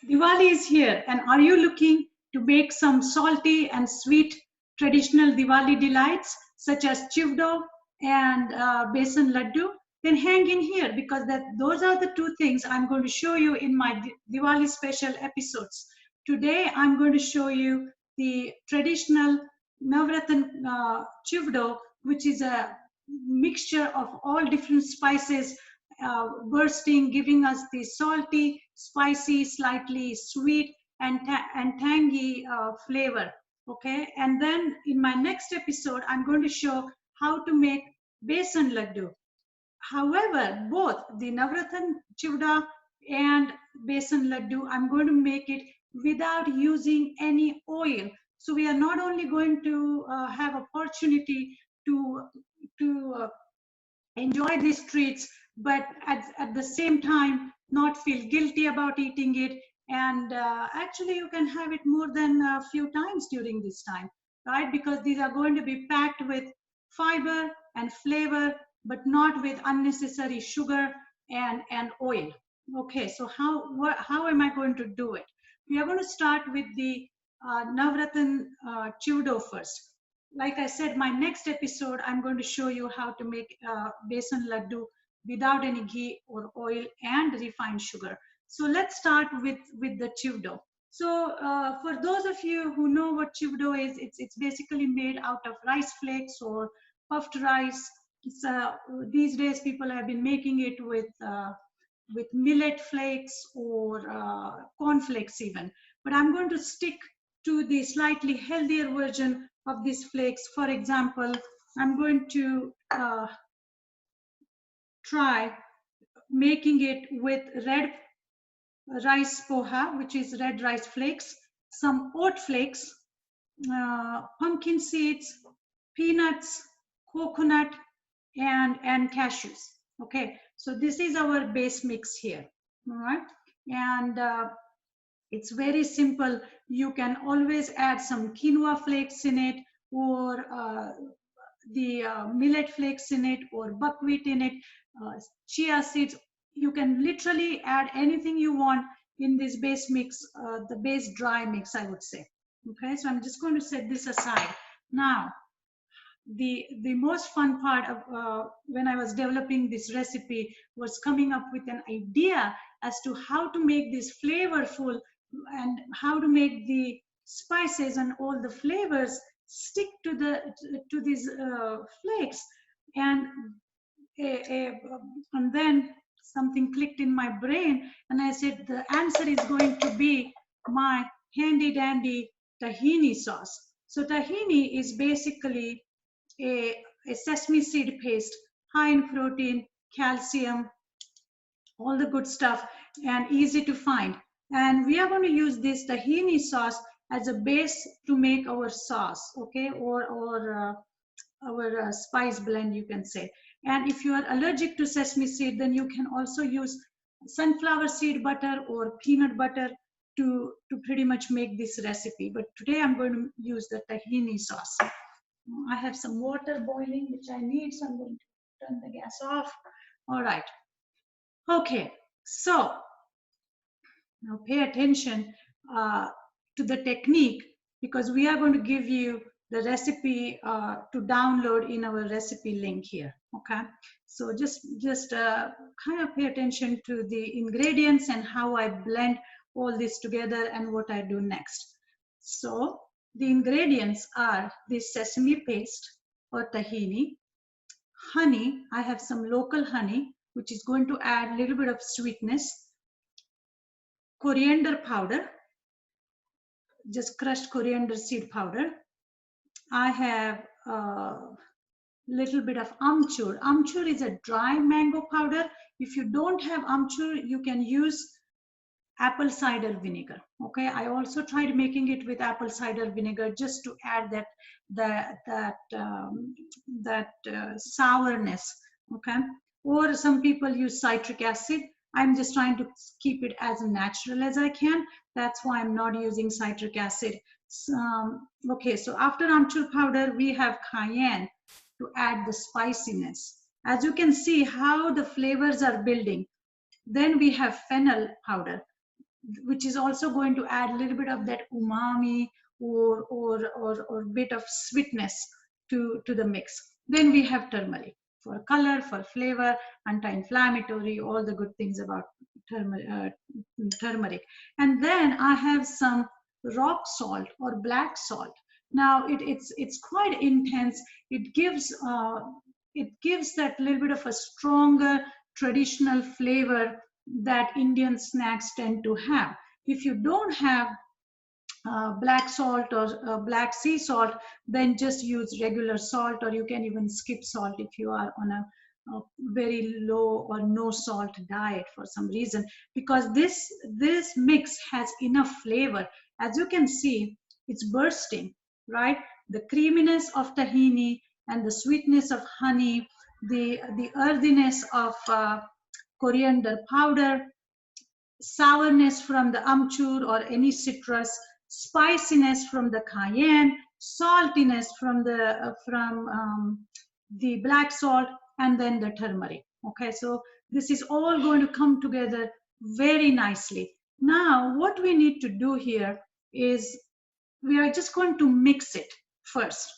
Diwali is here, and are you looking to bake some salty and sweet traditional Diwali delights such as Chivdo and besan laddu? Then hang in here because those are the two things I'm going to show you in my Diwali special episodes. Today I'm going to show you the traditional Navratan Chivdo, which is a mixture of all different spices bursting, giving us the salty, spicy, slightly sweet, and tangy flavor. Okay, and then in my next episode, I'm going to show how to make besan laddu. However, both the Navratan Chivda and besan laddu, I'm going to make it without using any oil. So we are not only going to have opportunity to to enjoy these treats, but at the same time, not feel guilty about eating it. And actually, you can have it more than a few times during this time, right? Because these are going to be packed with fiber and flavor, but not with unnecessary sugar and oil. Okay, so how am I going to do it? We are going to start with the Navratan Chivdo first. Like I said, my next episode, I'm going to show you how to make besan laddu without any ghee or oil and refined sugar. So let's start with the chivdo. So for those of you who know what chivdo is, it's basically made out of rice flakes or puffed rice. These days, people have been making it with millet flakes or corn flakes even. But I'm going to stick to the slightly healthier version of these flakes. For example, I'm going to try making it with red rice poha, which is red rice flakes, some oat flakes, pumpkin seeds, peanuts, coconut, and cashews. Okay, so this is our base mix here. All right, and it's very simple. You can always add some quinoa flakes in it, or the millet flakes in it, or buckwheat in it, chia seeds. You can literally add anything you want in this base mix, the base dry mix, I would say. Okay, so I'm just going to set this aside. Now, the most fun part of when I was developing this recipe was coming up with an idea as to how to make this flavorful and how to make the spices and all the flavors stick to these flakes. And and then something clicked in my brain, and I said the answer is going to be my handy dandy tahini sauce. So tahini is basically a sesame seed paste, high in protein, calcium, all the good stuff, and easy to find. And we are going to use this tahini sauce as a base to make our sauce, okay, or our spice blend, you can say. And if you are allergic to sesame seed, then you can also use sunflower seed butter or peanut butter to pretty much make this recipe. But today I'm going to use the tahini sauce. I have some water boiling, which I need, so I'm going to turn the gas off. All right. Okay, so now pay attention to the technique, because we are going to give you the recipe to download in our recipe link here. Okay, so just kind of pay attention to the ingredients and how I blend all this together and what I do next. So the ingredients are this sesame paste or tahini, honey. I have some local honey, which is going to add a little bit of sweetness, coriander powder, just crushed coriander seed powder. I have a little bit of amchur. Amchur is a dry mango powder. If you don't have amchur, you can use apple cider vinegar. Okay, I also tried making it with apple cider vinegar just to add that sourness. Okay, or some people use citric acid. I'm just trying to keep it as natural as I can. That's why I'm not using citric acid. Okay, so after amchur powder, we have cayenne to add the spiciness. As you can see how the flavors are building. Then we have fennel powder. which is also going to add a little bit of that umami or bit of sweetness to the mix. Then we have turmeric for color, for flavor, anti-inflammatory, all the good things about turmeric. And then I have some rock salt or black salt. Now it's quite intense. It gives that little bit of a stronger traditional flavor that Indian snacks tend to have. If you don't have black salt or black sea salt, then just use regular salt, or you can even skip salt if you are on a very low or no salt diet for some reason, because this mix has enough flavor. As you can see, it's bursting, right? The creaminess of tahini and the sweetness of honey, the earthiness of coriander powder, sourness from the amchur or any citrus, spiciness from the cayenne, saltiness from the black salt, and then the turmeric. Okay, so this is all going to come together very nicely. Now, what we need to do here is we are just going to mix it first,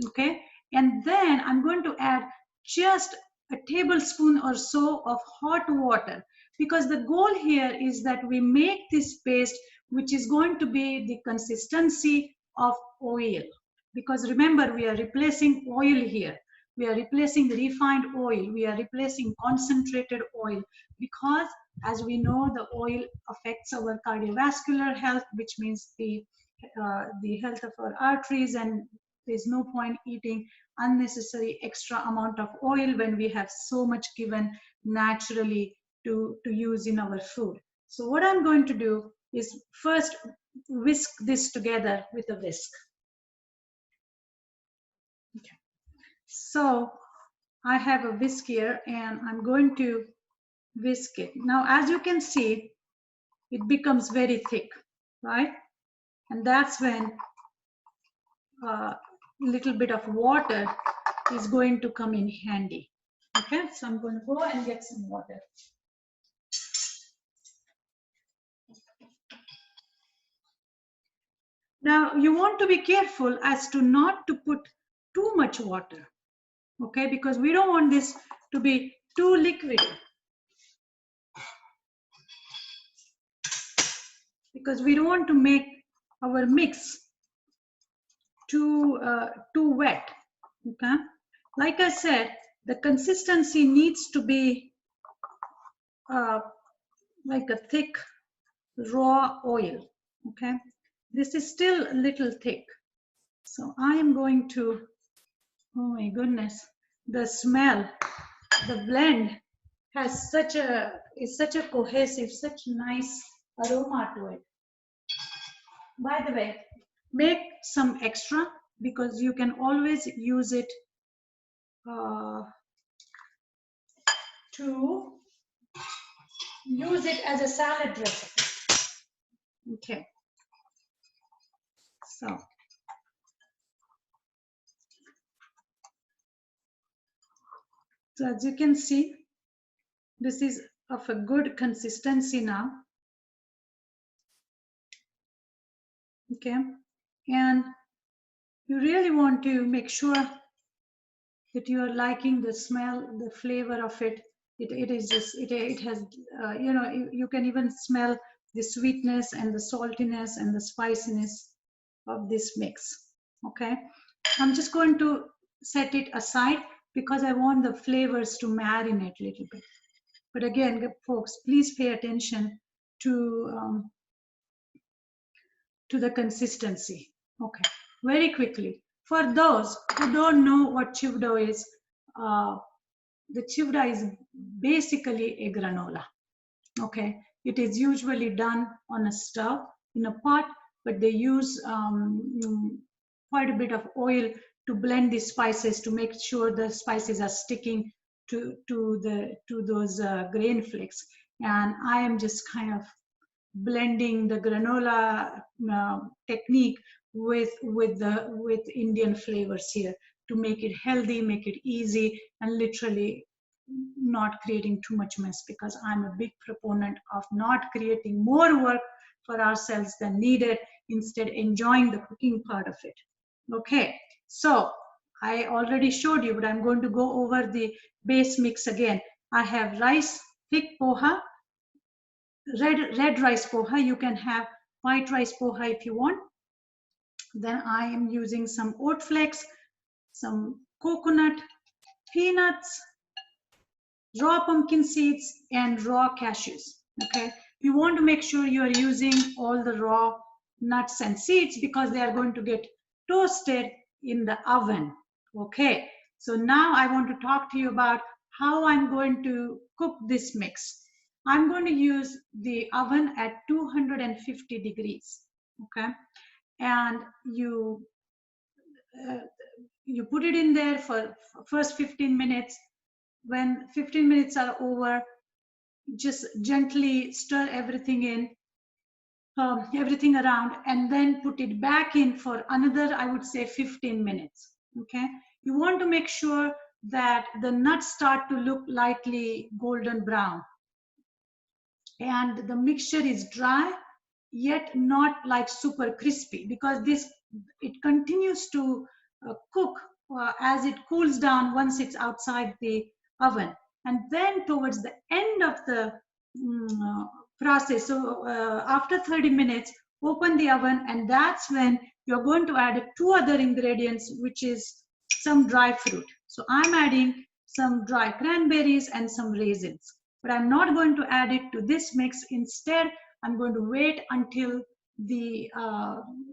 okay? And then I'm going to add just a tablespoon or so of hot water, because the goal here is that we make this paste which is going to be the consistency of oil. Because remember, we are replacing oil here. We are replacing the refined oil. We are replacing concentrated oil, because as we know, the oil affects our cardiovascular health, which means the health of our arteries, and there's no point eating unnecessary extra amount of oil when we have so much given naturally to use in our food. So what I'm going to do is first whisk this together with a whisk. Okay. So I have a whisk here and I'm going to whisk it. Now, as you can see, it becomes very thick, right? And that's when a little bit of water is going to come in handy. Okay, so I'm going to go and get some water. Now, you want to be careful as to not to put too much water, okay, because we don't want this to be too liquid, because we don't want to make our mix too wet. Okay, like I said, the consistency needs to be like a thick raw oil. Okay, this is still a little thick, so I am going to, oh my goodness, the smell, the blend has is such a cohesive, such nice aroma to it. By the way, make some extra, because you can always use it to use it as a salad dressing. Okay, so as you can see, this is of a good consistency now. Okay, and you really want to make sure that you are liking the smell, the flavor of it. It is just, it has, you know, you can even smell the sweetness and the saltiness and the spiciness of this mix. Okay, I'm just going to set it aside because I want the flavors to marinate a little bit. But again, folks, please pay attention to the consistency. Okay, very quickly. For those who don't know what Chivdo is, the Chivda is basically a granola. Okay, it is usually done on a stove in a pot, but they use quite a bit of oil to blend the spices to make sure the spices are sticking to those grain flakes. And I am just kind of blending the granola technique with Indian flavors here to make it healthy, make it easy, and literally not creating too much mess, because I'm a big proponent of not creating more work for ourselves than needed, instead enjoying the cooking part of it. Okay, so I already showed you, but I'm going to go over the base mix again. I have rice, thick poha, red rice poha. You can have white rice poha if you want. Then I am using some oat flakes, some coconut, peanuts, raw pumpkin seeds, and raw cashews. Okay, you want to make sure you are using all the raw nuts and seeds, because they are going to get toasted in the oven. Okay, so now I want to talk to you about how I'm going to cook this mix. I'm going to use the oven at 250 degrees. Okay, and you put it in there for first 15 minutes. When 15 minutes are over, just gently stir everything in, everything around, and then put it back in for another, I would say, 15 minutes. Okay, you want to make sure that the nuts start to look lightly golden brown, and the mixture is dry yet not like super crispy, because it continues to cook as it cools down once it's outside the oven. And then towards the end of the process, so after 30 minutes, open the oven, and that's when you're going to add two other ingredients, which is some dry fruit. So I'm adding some dry cranberries and some raisins, but I'm not going to add it to this mix. Instead, I'm going to wait until the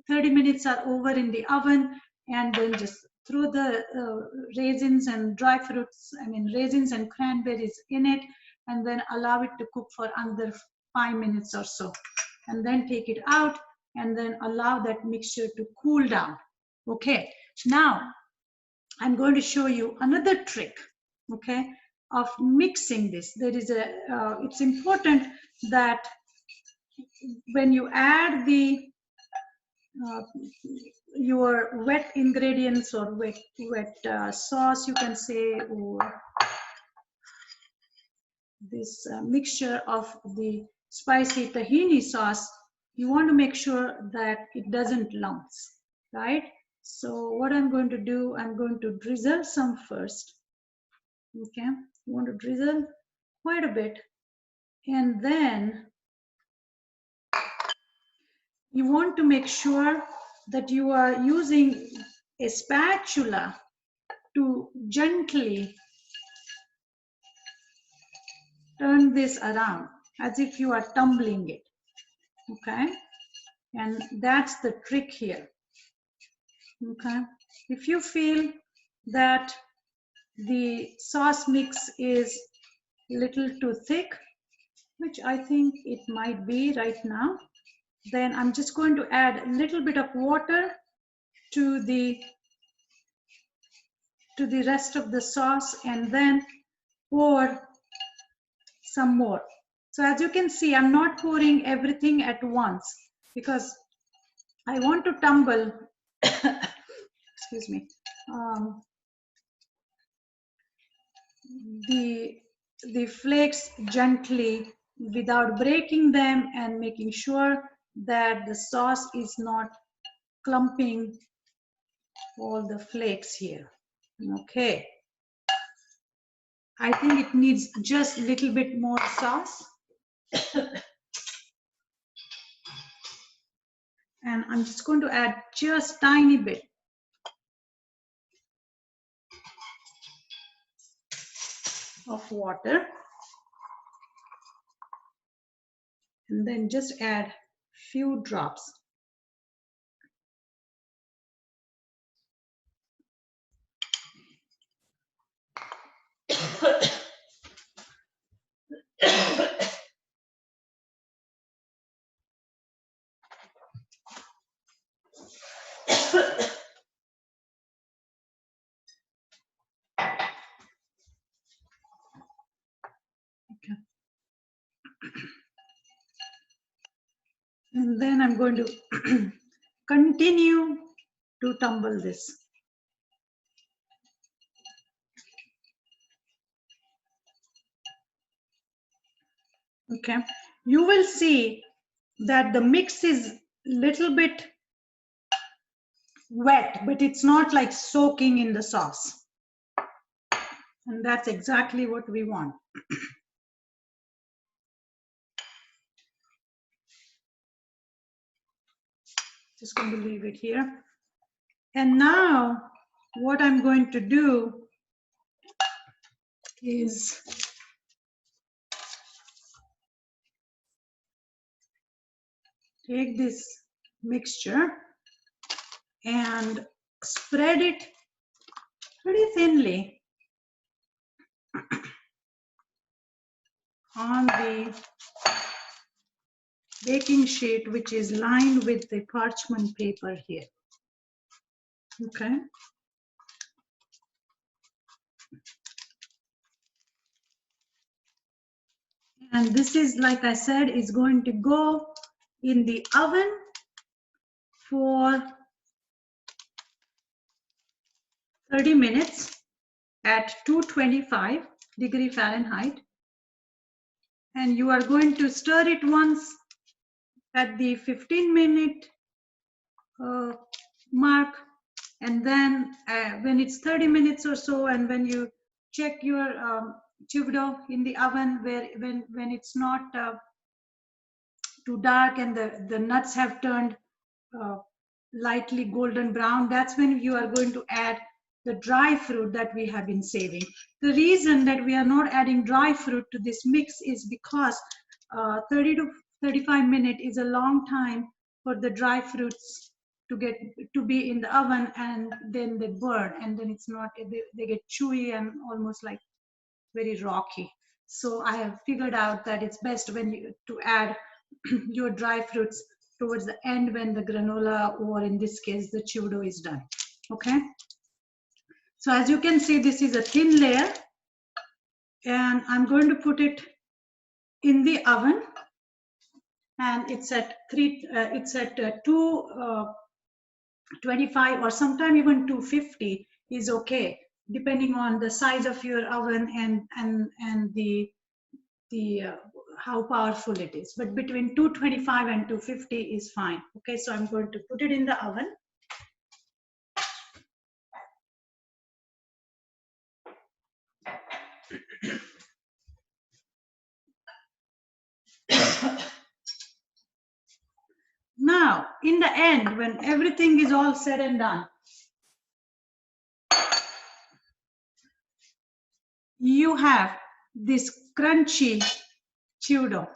30 minutes are over in the oven, and then just throw the raisins and dry fruits, raisins and cranberries in it, and then allow it to cook for another 5 minutes or so. And then take it out, and then allow that mixture to cool down. Okay, now I'm going to show you another trick, okay, of mixing this. There is it's important that when you add the your wet ingredients, or wet sauce, you can say, or this mixture of the spicy tahini sauce, you want to make sure that it doesn't lumps, right? So what I'm going to do, I'm going to drizzle some first. Okay, you want to drizzle quite a bit, and then you want to make sure that you are using a spatula to gently turn this around as if you are tumbling it. Okay, and that's the trick here. Okay, if you feel that the sauce mix is a little too thick, which I think it might be right now, then I'm just going to add a little bit of water to the rest of the sauce, and then pour some more. So as you can see, I'm not pouring everything at once, because I want to tumble excuse me, the flakes gently without breaking them, and making sure that the sauce is not clumping all the flakes here. Okay, I think it needs just a little bit more sauce. And I'm just going to add just tiny bit of water, and then just add few drops. And then I'm going to continue to tumble this. Okay, you will see that the mix is little bit wet, but it's not like soaking in the sauce. And that's exactly what we want. Just going to leave it here. And now what I'm going to do is take this mixture and spread it pretty thinly on the baking sheet, which is lined with the parchment paper here. Okay. And this is, like I said, is going to go in the oven for 30 minutes at 225 Fahrenheit. And you are going to stir it once at the 15-minute mark, and then when it's 30 minutes or so, and when you check your chivdo in the oven, when it's not too dark and the nuts have turned lightly golden brown, that's when you are going to add the dry fruit that we have been saving. The reason that we are not adding dry fruit to this mix is because 30 to 35 minutes is a long time for the dry fruits to be in the oven, and then they burn, and then it's not, they get chewy and almost like very rocky. So I have figured out that it's best when you to add your dry fruits towards the end, when the granola, or in this case the chivdo, is done. Okay, so as you can see, this is a thin layer, and I'm going to put it in the oven, and it's at 225, or sometime even 250 is okay, depending on the size of your oven and the how powerful it is. But between 225 and 250 is fine. Okay, so I'm going to put it in the oven. Now, in the end, when everything is all said and done, you have this crunchy chivdo.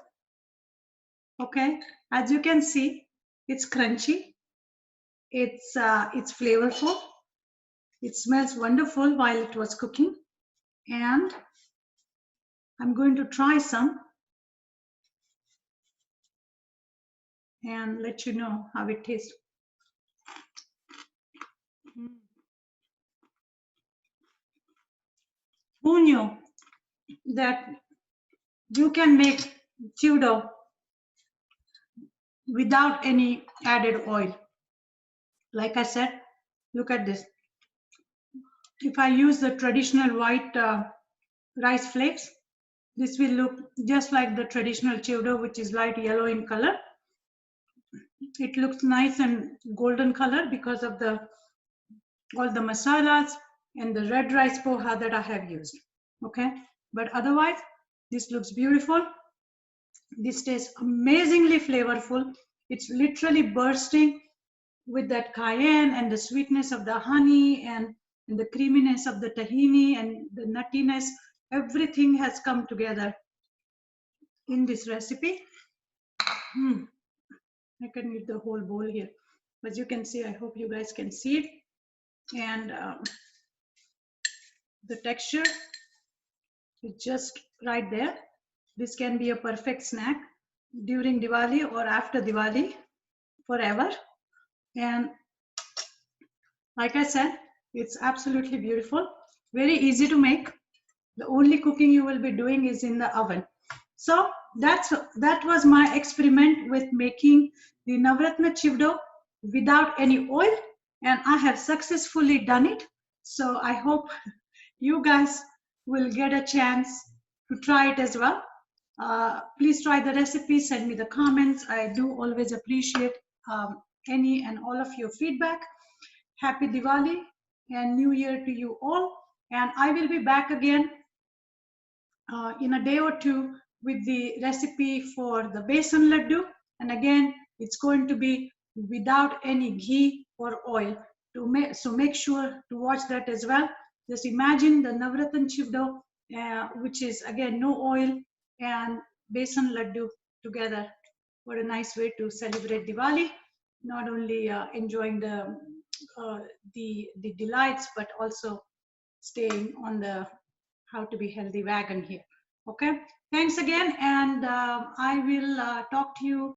Okay, as you can see, it's crunchy, it's flavorful, it smells wonderful while it was cooking, and I'm going to try some and let you know how it tastes. Who knew that you can make chivdo without any added oil? Like I said, look at this. If I use the traditional white rice flakes, this will look just like the traditional chivdo, which is light yellow in color. It looks nice and golden color because of all the masalas and the red rice poha that I have used. Okay, but otherwise this looks beautiful. This tastes amazingly flavorful. It's literally bursting with that cayenne and the sweetness of the honey and the creaminess of the tahini and the nuttiness. Everything has come together in this recipe. I can eat the whole bowl here. As you can see, I hope you guys can see it. And the texture is just right there. This can be a perfect snack during Diwali or after Diwali, forever. And like I said, it's absolutely beautiful, very easy to make. The only cooking you will be doing is in the oven. So that was my experiment with making the Navratna Chivdo without any oil, and I have successfully done it. So I hope you guys will get a chance to try it as well. Please try the recipe, send me the comments. I do always appreciate any and all of your feedback. Happy Diwali and New Year to you all. And I will be back again in a day or two with the recipe for the besan laddu. And again, it's going to be without any ghee or oil. So make sure to watch that as well. Just imagine the Navratan Chivdo, which is again no oil, and besan laddu together. What a nice way to celebrate Diwali. Not only enjoying the delights, but also staying on the how to be healthy wagon here. Okay, thanks again, and I will talk to you